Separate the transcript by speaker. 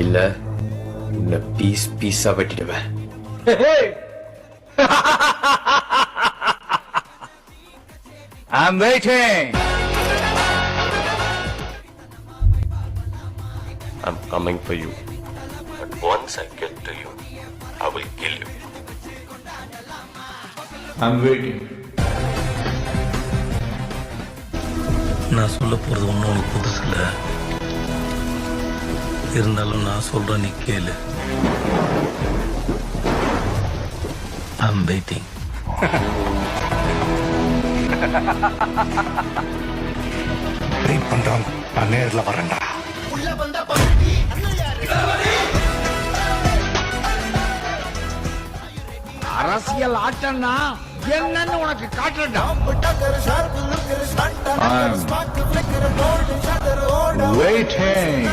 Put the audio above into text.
Speaker 1: இல்ல உன்னை பீஸ் பீஸா வெட்டிடுவேன்.
Speaker 2: I'm waiting.
Speaker 1: I'm coming for you. But once I get to you, I will kill you.
Speaker 2: I'm waiting.
Speaker 3: நான் சொல்ல போறது ஒன்றும் உனக்கு புதுசு இல்லை. இருந்தாலும் நான் சொல்றேன், நீ கேளு. I'm waiting.
Speaker 4: வெயிட் பண்றோம். நான் நேர்ல வரேன்டா.
Speaker 2: அரசியல் ஆட்டம்னா என்னன்னு உனக்கு காட்டுறா. I'm waiting.